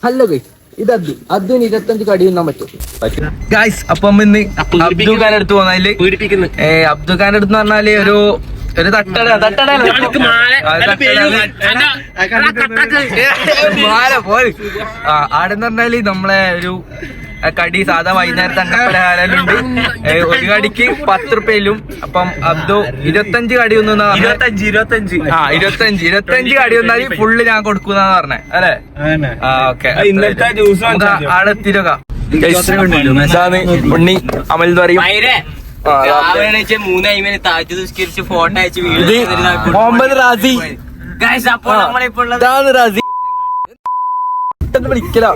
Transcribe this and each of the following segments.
Hello guys, ഇത് അദ്ദുവിന് 25 കടി തിന്നാൻ പറ്റും ഗൈസ്. അപ്പം ഇന്ന് അബ്ദുൽ ഖാൻ എടുത്ത് പോന്നതില് അബ്ദുൽ ഖാൻ എടുത്ത് പറഞ്ഞാല് ഒരു തട്ടട ആടെന്ന് പറഞ്ഞാല് നമ്മളെ ഒരു കടി സാധാ വൈകുന്നേരത്തെ അംഗപ്പലഹാരമുണ്ട്. ഒരു കടിക്ക് 10 റുപ്യയിലും. അപ്പം അബ്ദു 25 കടി ഒന്നും 25 കടി ഒന്നാൽ ഫുള്ള് ഞാൻ കൊടുക്കുന്ന പറഞ്ഞേ അല്ലെ? ഓക്കെ, ആടെ എത്തിരൊക്കെ ഉണ്ണി അമൽ എന്ന് പറയും. ഫോട്ടോ അയച്ച് മുഹമ്മദ് റാസി വിളിക്കലോ.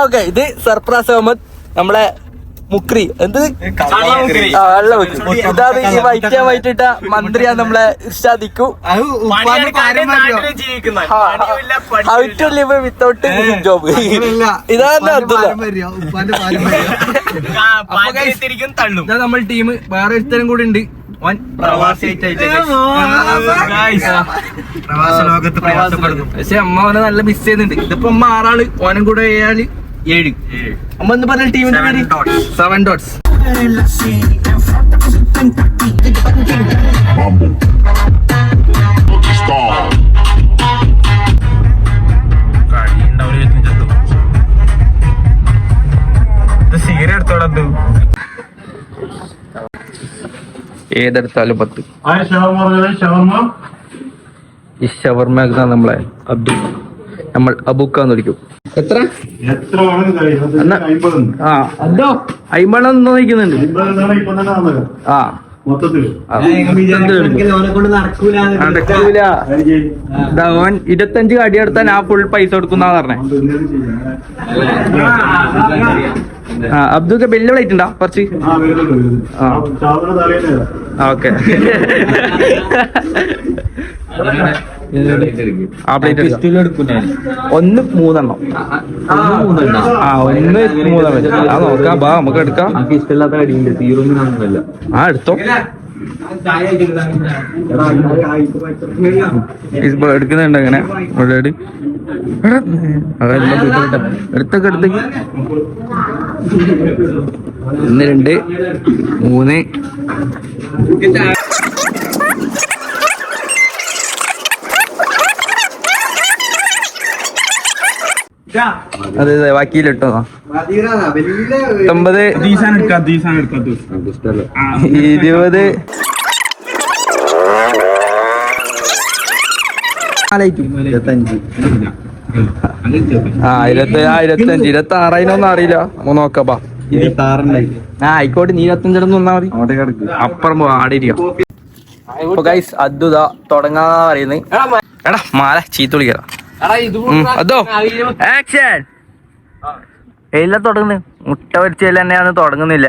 ഓക്കെ, ഇത് സർപ്രാസ് അഹമ്മദ് നമ്മളെ മുക്രി. എന്ത് വെള്ളം വെക്കും. ഇതാണ് ഈ വൈറ്റിട്ട മന്ത്രിയാണ് നമ്മളെ ഇർഷാദിക്കു. Without job. ഇതാണ് നമ്മൾ ടീം. വേറെ ഒരുത്തരം കൂടി ഉണ്ട്. പക്ഷെ അമ്മ അവനെ നല്ല മിസ് ചെയ്യുന്നുണ്ട്. ഇതിപ്പോ അമ്മ 6 ആള്, ഓനും കൂടെ 7 അമ്മ എന്ന് പറഞ്ഞ ടീമിന്റെ പേര് 7 Dots. ഏതെടുത്താലും 10. ഈ ഷവർമ്മ നമ്മളെ നമ്മൾ അബൂക്കാന്ന് വിളിക്കും. എത്ര അതോ 50 നോക്കുന്നുണ്ട്. ഓൻ 25 കടി എടുത്താൽ ഞാൻ ഫുൾ പൈസ കൊടുക്കുന്ന പറഞ്ഞേ. അബ്ദുക്ക് വലിയ പ്ലേറ്റ് ഉണ്ടാ കുറച്ച്? ഓക്കെ, ആ പ്ലേറ്റ് 1 3 ആ നോക്കാം. ബാ നമുക്ക് എടുക്കാം. ഇഷ്ടമില്ലാത്ത കടിയുണ്ട്, തീരൊന്നും. ആ എടുത്തോ. എടുക്കുന്നുണ്ട് അങ്ങനെ ഓൾറെഡി. എടുത്തേക്ക് 1 2 3. അതെ അതെ, ബാക്കിയിലിട്ടോ 19 20 25 26 അറിയില്ല. നോക്കപ്പാ. ആയിക്കോട്ടെ, നീ 25 നിന്നാ മതി. അപ്പുറം ആടെ ഇരിക്കാം. അദ്ഭുത തുടങ്ങാന്നാ പറയുന്നത്. എടാ മാല ചീത്ത വിളിക്കാം. അതോ ആക്ഷൻ എല്ലാം തുടങ്ങുന്നു. മുട്ട പൊരിച്ചതിൽ തന്നെയാണ് തുടങ്ങുന്നില്ല.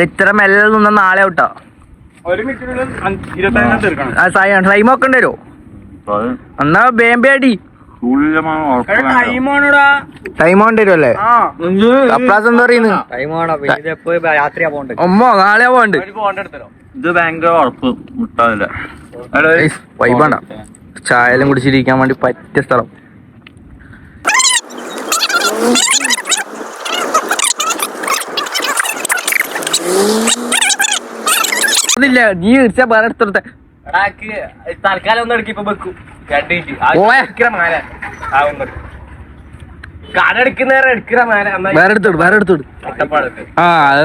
ഇത്ര മെല്ലെ നിന്ന നാളെ ഔട്ടാ. ടൈം ഒക്കെ ഉണ്ടോ? എന്നാ ബേമ്പേടി ടൈം കൊണ്ടുവരുമല്ലേ? അപ്രാസം എന്താ പറയുന്നത്? അമ്മോ നാളെയാ പോണ്ട്. ഇത് ഭയങ്കര ഉറപ്പ് മുട്ടാവില്ല. വൈബാണ്ട. ചായലും കുടിച്ചിരിക്കാൻ വേണ്ടി പറ്റിയ സ്ഥലം. അതില്ല, നീ ഇടിച്ചാ വേറെ എടുത്തോട്ടെ. തൽക്കാലം ഒന്ന് എടുക്കി ഇപ്പൊ വെക്കും. വേറെ എടുത്തോട്. ആ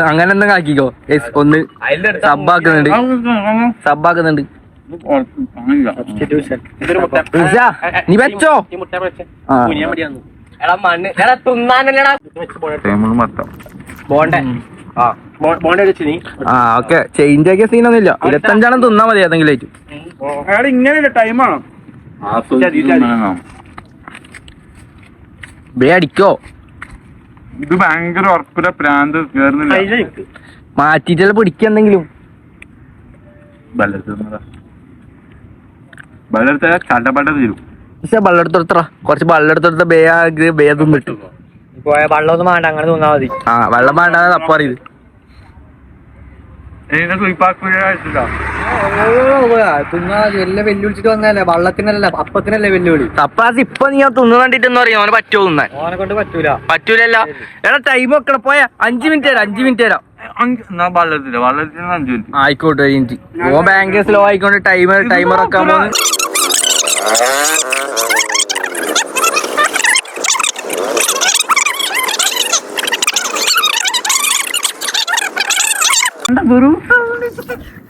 അങ്ങനെ എന്തെങ്കിലും ആക്കിക്കോ. ഒന്ന് സബ്ബാക്കുന്നുണ്ട്. നീ വെച്ചോ. ഓക്കെ, ചേഞ്ച് ആക്കിയ സീനൊന്നുമില്ല. 25 തിന്നാ മതി ഏതെങ്കിലും ആയിട്ട്. ഇങ്ങനെ ടൈമാണ്. അടിക്കോ. ഇത് ഭയങ്കര ഉറപ്പില്ല. പ്രാന്ത് കേറുന്നില്ല. മാറ്റിട്ടുള്ള പിടിക്കെന്തെങ്കിലും ചട്ടപ്പാട്ട തീരും. പക്ഷെ ബള്ളെടുത്തെടുത്ത കുറച്ച് ബള്ളെടുത്തെടുത്ത ബേദം കിട്ടും. വെള്ളമൊന്നും വേണ്ട, അങ്ങനെ തോന്നാ മതി. ആ വെള്ളം വേണ്ട, തപ്പറിയത്. തിന്നാ എല്ലാം വെല്ലുവിളിച്ചിട്ട് വന്നല്ലേ, വള്ളത്തിനല്ല അപ്പത്തിനല്ലേ വെല്ലുവിളി. അപ്പാസ് ഇപ്പൊ നീ തിന്നു കണ്ടിട്ടെന്ന് പറയാം അവന് പറ്റുമോ തിന്നാൻ? ഓനെ കൊണ്ട് പറ്റൂലല്ല. എടാ ടൈം വെക്കണം, പോയാ 5 മിനിറ്റ് തരാം, 5 മിനിറ്റ് തരാം. വള്ളത്തിന് 5 മിനിറ്റ് ആയിക്കോട്ടെ. എനിക്ക് ഓ ബാങ്ക് സ്ലോ ആയിക്കൊണ്ട് ടൈമർ വെക്കാൻ പോകുന്നു.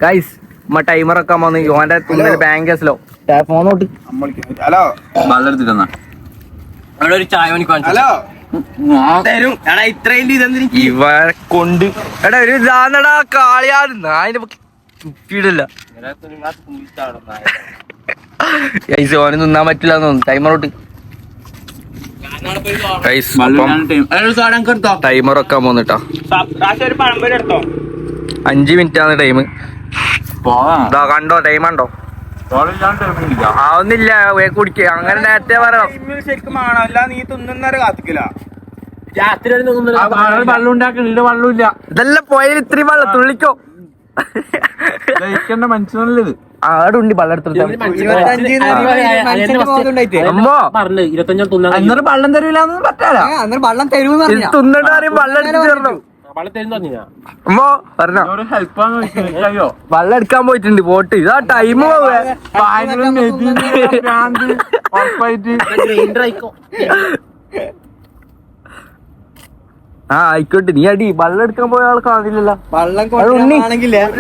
ഗൈസ് ടൈമർ വെക്കാൻ പോകുന്നു. ഓന്റെ തുന്നൽ bank slow. Phone note. Hello വള്ളെടുത്തിട്ടെന്നാ ഒരു ചായ തരും. എടാ ഇത്രയും ഇവരെ കൊണ്ട് എടാ ഒരു ഇതാന്നടാ കാളിയാടുന്ന അതിന്റെ തുപ്പിയിടില്ല. ഗൈസ് ഓന് തിന്നാൻ പറ്റില്ല തോന്നുന്നു. ടൈമറോട്ട് ടൈമർ വെക്കാൻ പോന്നിട്ടാ. 5 മിനിറ്റ് ആണ് ടൈം. കണ്ടോ ടൈം ഉണ്ടോ? ആവുന്നില്ല കുടിക്ക. അങ്ങനെ നേരത്തെ പറയാം. ശരിക്കും ആണല്ല, നീ തിന്നുന്നവരെ കാത്തിക്കില്ല. രാത്രി വെള്ളം ഉണ്ടാക്കണില്ല, വെള്ളമില്ല. ഇതെല്ലാം പോയാൽ ഇത്രയും വെള്ളം തുള്ളിക്കോ. മനുഷ്യനല്ലത് ആടുണ്ടി വെള്ളം എടുത്തിട്ട് വെള്ളം തരൂലെന്ന് പറ്റാല. വള്ളം തരുമെന്ന് തിന്നിട്ട് പറയും വെള്ളം എടുത്ത് തരണം. അമ്മോ പറഞ്ഞോ വെള്ളം എടുക്കാൻ പോയിട്ടുണ്ട് പോട്ട്. ഇതാ ടൈം ആയിക്കോട്ടെ. നീ അടി വെള്ളം എടുക്കാൻ പോയ ആൾ കാണില്ലല്ലോ.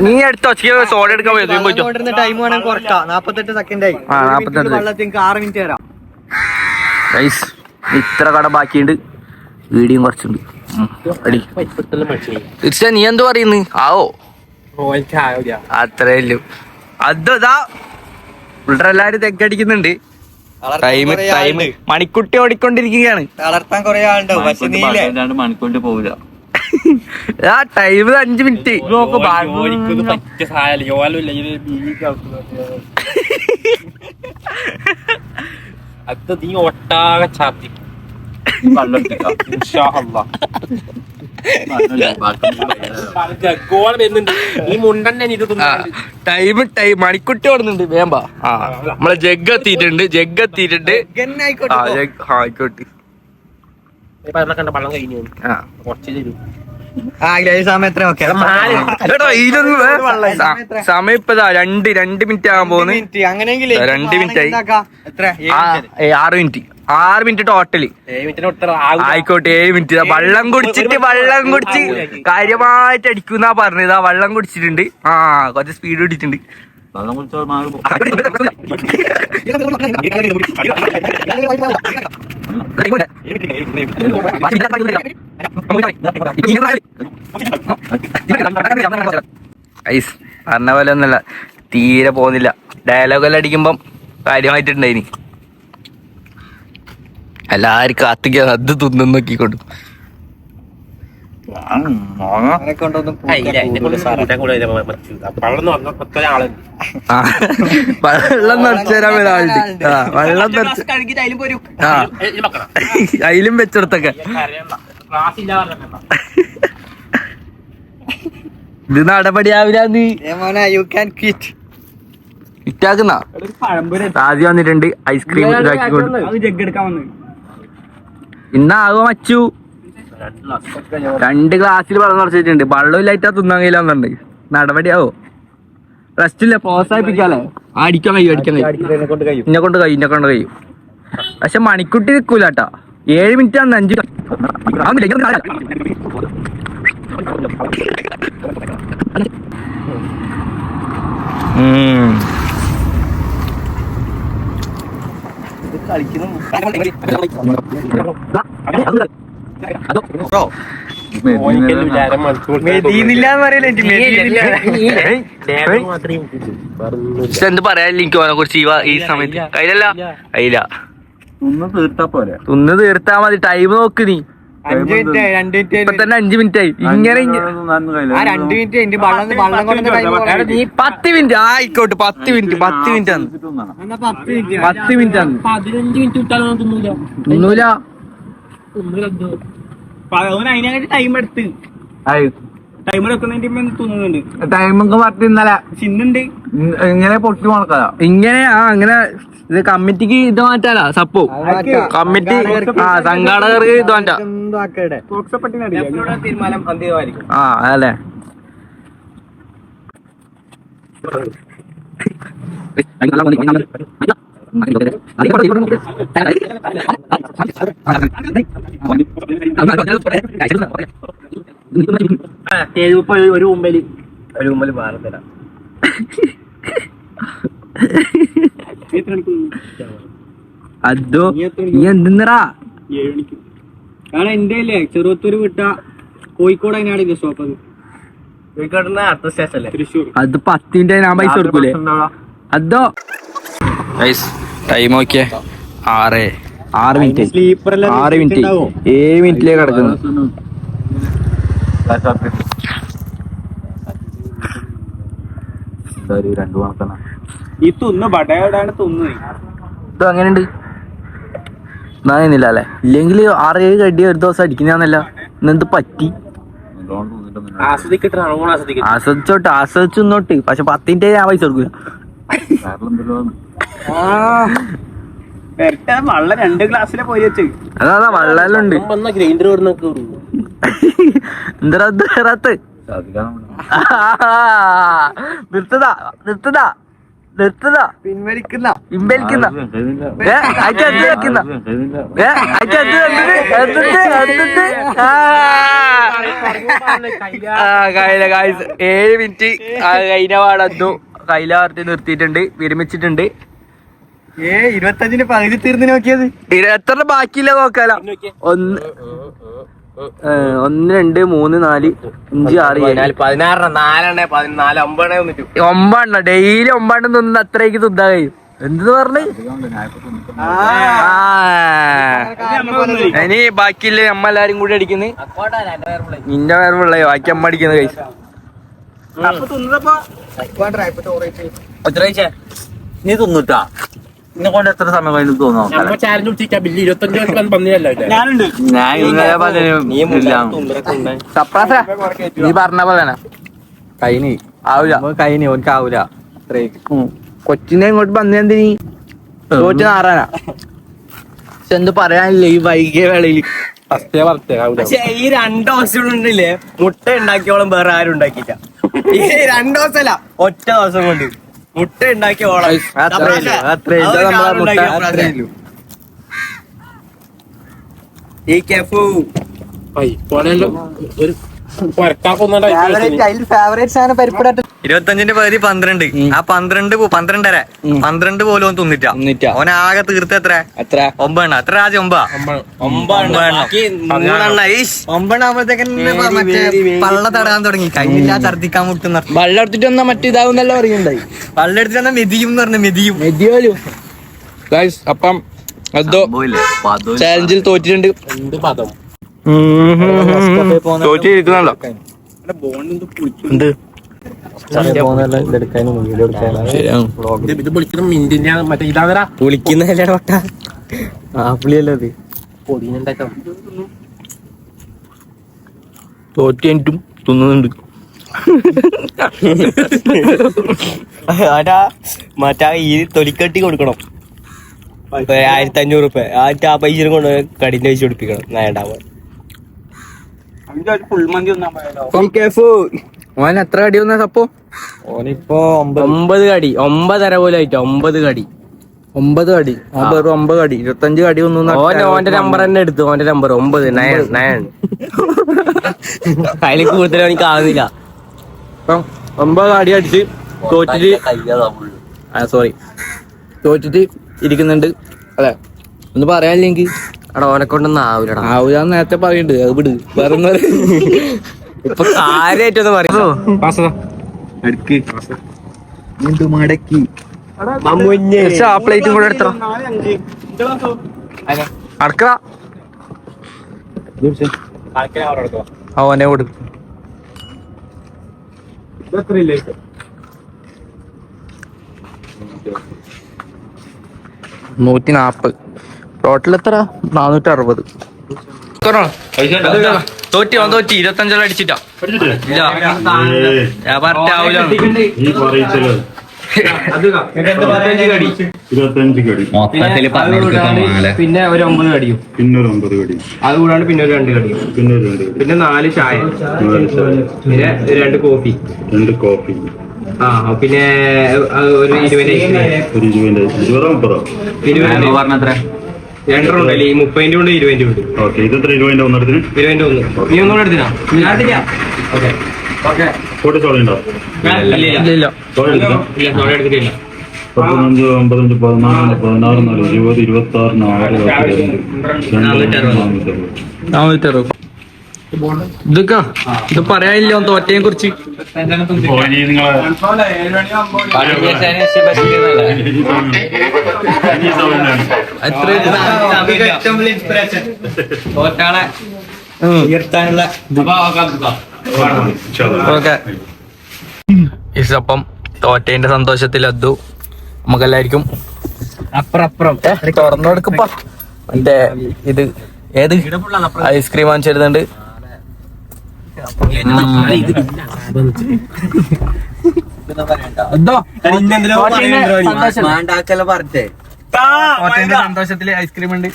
നീ എടുത്തോ സോഡ എടുക്കാൻ പോയത്. ടൈം വേണമെങ്കിൽ കുറക്കാം. 48 സെക്കൻഡ് ആയി. 48 വെള്ളത്തിന് 6 മിനിറ്റ് തരാം. ഇത്ര കട ബാക്കിയുണ്ട്. വീഡിയോയും കുറച്ചുണ്ട്. അടി തീർച്ചയായും. നീ എന്ത് പറയുന്നു? ആവോ അത്രേ ഉള്ളൂ. അതാ എല്ലാരും തെക്കടിക്കുന്നുണ്ട്. ടൈം മണിക്കുട്ടി ഓടിക്കൊണ്ടിരിക്കുകയാണ്. വളർത്താൻ കുറെ ആളുണ്ടോ, പക്ഷെ നീലേ മണിക്കൂറിൽ പോവില്ല. ആ ടൈം 5 മിനിറ്റ്. അത് നീ ഒട്ടാകെ ചാത്തി ടൈം മണിക്കുട്ടി ഓടുന്നുണ്ട്. വേമ്പാ നമ്മളെ ജഗ് എത്തിയിട്ടുണ്ട്. ആയിക്കോട്ടെ. വെള്ളം കഴിഞ്ഞു. കുറച്ച് തരൂ. സമയം ഇപ്പതാ 2 മിനിറ്റ് ആകാൻ പോകുന്നു. 2 മിനിറ്റ് ആയി. 6 മിനിറ്റ് ടോട്ടല്. ആയിക്കോട്ടെ 7 മിനിറ്റ്. വെള്ളം കുടിച്ച് കാര്യമായിട്ട് അടിക്കുന്ന പറഞ്ഞത്. വെള്ളം കുടിച്ചിട്ടുണ്ട്. കുറച്ച് സ്പീഡ് കൂടിയിട്ടുണ്ട്. വെള്ളം കുടിച്ചാൽ പറഞ്ഞ പോലെ ഒന്നല്ല, തീരെ പോകുന്നില്ല. ഡയലോഗെല്ലാം അടിക്കുമ്പം കാര്യമായിട്ടുണ്ടായിനി. എല്ലാരും കാത്തിക്ക അത് തിന്നു നോക്കിക്കൊണ്ട്. വെള്ളം നിറച്ചുതരാൻ ഒരാളുണ്ട്. വെള്ളം നിറച്ച് അതിലും വെച്ചെടുത്തൊക്കെ. ഇത് നടപടിയാവില്ലാന്ന് ഇറ്റാക്കുന്ന ആദ്യം വന്നിട്ടുണ്ട്. ഐസ്ക്രീം ഇതാക്കിക്കൊണ്ട് ഇന്നാകോ മച്ചു 2 ഗ്ലാസ്സിൽ വെള്ളം നിറച്ചിട്ടുണ്ട്. വെള്ളമില്ലായിട്ടാ തിന്നാൻ കഴിയില്ലെന്നുണ്ട്. നടപടിയാവോ? റെസ്റ്റ് ഇല്ല, പ്രോത്സാഹിപ്പിക്കാല്ലേ. അടിക്കാൻ കഴിയും എന്നെ കൊണ്ട് കഴിയും. പക്ഷെ മണിക്കുട്ടി നിൽക്കൂലട്ടാ. 7 മിനിറ്റ് ആണ്. 5 എന്ത് പറയാനില്ല എനിക്ക് അവനെ കുറിച്ച് ഈ സമയത്ത്. കയ്യിലല്ല തിന്ന് തീർത്താ മതി. ടൈം നോക്ക് നീ. ഇപ്പൊ തന്നെ 5 മിനിറ്റ് ആയി. ഇങ്ങനെ 10 മിനിറ്റ് ആയിക്കോട്ടെ. 10 മിനിറ്റ് ആണ്. 10 മിനിറ്റ് ആണ്. 15 മിനിറ്റ് ഒന്നുമില്ല. അതിനായിട്ട് ടൈം എടുത്ത് ടൈമൊക്കെ പറ്റി ഇന്നലെ ഇങ്ങനെ പൊട്ടി മുളക്കാ ഇങ്ങനെ അങ്ങനെ ഇത് കമ്മിറ്റിക്ക് ഇത് മാറ്റാലോ സപ്പോ കമ്മിറ്റി സംഘാടകർക്ക് ഇത് മാറ്റാം തീരുമാനം അന്തിമമായിരിക്കും. അതല്ലേ ഒരു മുമ്പില് ഭാരതര അതോ നീ എന്തിന്നറാ എന്റെ അല്ലേ ചെറുത്തൂര് വിട്ട കോഴിക്കോട് അതിനാടില്ല സ്റ്റോപ്പ് അത് കോഴിക്കോട് അടുത്ത സ്റ്റേഷൻ തൃശ്ശൂർ. അത് 10 ഞാൻ പൈസ കൊടുക്കൂലേ അതോ ടൈം നോക്കിയേ 6 മിനിറ്റ് 6 മിനിറ്റ് 7 മിനിറ്റിലേക്ക് കിടക്കുന്നു. രണ്ടു കണക്കാണ് ഈ തുന്നു ബടയോടാണ് തുന്നു. ഇത് അങ്ങനെയുണ്ട് നാന്നില്ല അല്ലേ ഇല്ലെങ്കിൽ 6-7 കടി ഒരു ദിവസം അടിക്കുന്നല്ല ഇന്നെന്ത് പറ്റി ആസ്വദിച്ചോട്ടെ ആസ്വദിച്ചോട്ട് പക്ഷെ 10 മിനിറ്റ് ഞാൻ പൈസ കൊടുക്കൂല. വള്ള 2 ഗ്ലാസ്സിലെ പോയി വെച്ച് അതാ വെള്ളെല്ലാം ഉണ്ട് ഗ്രൈൻഡർ എന്തറത്ത് നിർത്തതാ നിർത്തതാ നിർത്തതാ പിൻവലിക്കുന്ന പിൻവലിക്കുന്ന കയ്യില 7 മിനിറ്റ് കഴിഞ്ഞ പാടന്നു കയ്യില വാർത്തി നിർത്തിയിട്ടുണ്ട് വിരമിച്ചിട്ടുണ്ട്. 25 പകുതി തീർന്ന് നോക്കിയത് എത്ര ബാക്കിയില്ല നോക്കാലോ 1 2 3 4 5 6 9 ഡെയിലി 9 തിന്നുന്ന അത്രയ്ക്ക് തിന്നാ കഴിയും. എന്തെന്ന് പറഞ്ഞ് ഇനി ബാക്കിയില്ലേ അമ്മ എല്ലാരും കൂടി അടിക്കുന്നു. നിന്റെ വേർവുള്ള ബാക്കി അമ്മ അടിക്കുന്ന കഴിച്ചു. നീ തിന്നിട്ടാ ഇന്നെ കൊണ്ട് എത്ര സമയം കഴിഞ്ഞു തോന്നാം. ഞാൻ ഇന്നലെ നീ പറഞ്ഞ പോലെ കൈനി ആവൂല കൈനി ഓനക്ക് ആവൂല കൊച്ചിനെ ഇങ്ങോട്ട് പന്നിയെന്തിനീ തോറ്റ് നാറാനാ. പക്ഷെ എന്ത് പറയാനില്ല ഈ വൈകിയ വേളയില് പക്ഷെ ഈ 2 ദിവസം ഉണ്ടല്ലേ മുട്ട ഉണ്ടാക്കിയോളം വേറെ ആരും ഉണ്ടാക്കിയില്ല. ഈ 2 ദിവസമല്ല ഒറ്റ ദിവസം കൊണ്ട് മുട്ട ഉണ്ടാക്കിയോളം ഈ കെഫു ഫേവറേറ്റ് സാധനം പരിപ്പിടാത്ത 25 പകുതി 12 ആ 12 പോലും തിന്നിട്ടാ ഓനാകെ തീർത്ത എത്ര 9 എത്ര ആദ്യം 9 പള്ള തടയാൻ തുടങ്ങി കയ്യില്ലാ ഛർദിക്കാൻ മുട്ടുന്ന വെള്ളം എടുത്തിട്ട് വന്നാ മറ്റേതാവുന്നല്ല പറയുന്നുണ്ടായി. പള്ള എടുത്തിട്ട് വന്നാ മെതിയും എന്ന് പറഞ്ഞ മെതിയും മെതിയോലും അപ്പം അതോ ചാലഞ്ചിൽ തോറ്റിട്ടുണ്ട്. തോറ്റിരിക്കുന്നല്ലോ എന്ത് വിളിക്കുന്നല്ലേ പുളിയല്ലേ അത് തോറ്റിട്ടും തിന്നുന്നുണ്ട്. മറ്റാ ഈ തൊലിക്കട്ടി കൊടുക്കണം 1500 രൂപ ആ പൈസ കൊണ്ട് കടിന്റെ പൈസ കൊടുപ്പിക്കണം നേടാൻ. ഓൻ എത്ര കടി വന്ന സപ്പോ ഓനിപ്പോ 9 കടി 9.5 പോലെ ആയിട്ടോ 9 കടി 9 കടി വെറും 9 കടി 25 കടി ഒന്നും ഓന്റെ നമ്പർ തന്നെ എടുത്തു. ഓന്റെ നമ്പർ 9 അതിൽ കൂടുതൽ എനിക്ക് ആവുന്നില്ല. 9 കടി അടിച്ച് തോറ്റിട്ട് സോറി തോറ്റിട്ട് ഇരിക്കുന്നുണ്ട് അല്ലെ. ഒന്ന് പറയാനില്ലെങ്കിൽ അവിടെ ഓനെ കൊണ്ടൊന്നും ആവൂലടാ. ആവൂലെന്ന് നേരത്തെ പറയുന്നുണ്ട് അത് വിട് വേറെ ഇപ്പൊ കാര്യമായിട്ടൊന്ന് പറയുമോ മടക്കി ആ പ്ലേറ്റും കൂടെ എടുത്തോ അടക്ക ഓനെ കൊടു 140 ടോട്ടൽ എത്ര 460. തോറ്റി 25 അടിച്ചിട്ടാ ഇല്ല ഞാൻ പറഞ്ഞാവൂല മൊത്തത്തില് പറഞ്ഞു കൊടുക്കാൻ പിന്നെ ഒരു 9 കടിയും അത് കൂടാണ്ട് പിന്നെ ഒരു 2 കടിയും പിന്നെ 4 ചായ പിന്നെ 2 കോഫി ആ പിന്നെ ഒരു 20 പറഞ്ഞത്ര 2 ഉണ്ടല്ലേ ഈ 30 ഉണ്ട് 20 ഉണ്ട് ഇരുപതിന്റെ ഒന്ന് നീ ഒന്നുകൂടെ എടുത്തിനാ ഓക്കെ ഇല്ല 15, 15, 14, 16, 20, 26, 4, ഇതൊക്കെ ഇത് പറയാനില്ല തോറ്റയെ കുറിച്ച് തോറ്റാളെ ഉയർത്താനുള്ള ഓക്കെ ഇസപ്പം തോറ്റേന്റെ സന്തോഷത്തിൽ അദ്ദു നമുക്കെല്ലായിരിക്കും അപ്പുറം തുറന്നു കൊടുക്കപ്പ മറ്റേ ഇത് ഏത് ഐസ്ക്രീം വാങ്ങിച്ചിരുന്നുണ്ട് സന്തോഷത്തില് ഐസ്ക്രീം ഉണ്ട്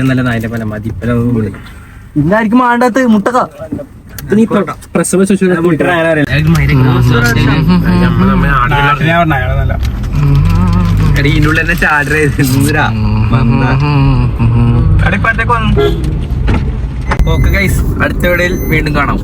നല്ല നായന്റെ പല മതി ഇന്നായിരിക്കും വേണ്ടാത്ത മുട്ടക്ക പ്രസവ ശുശ്രൂഷ ഇതിനുള്ളിൽ തന്നെ ചാർജർ ഓക്കെ ഗൈസ് അടുത്ത വീഡിയോയിൽ വീണ്ടും കാണാം.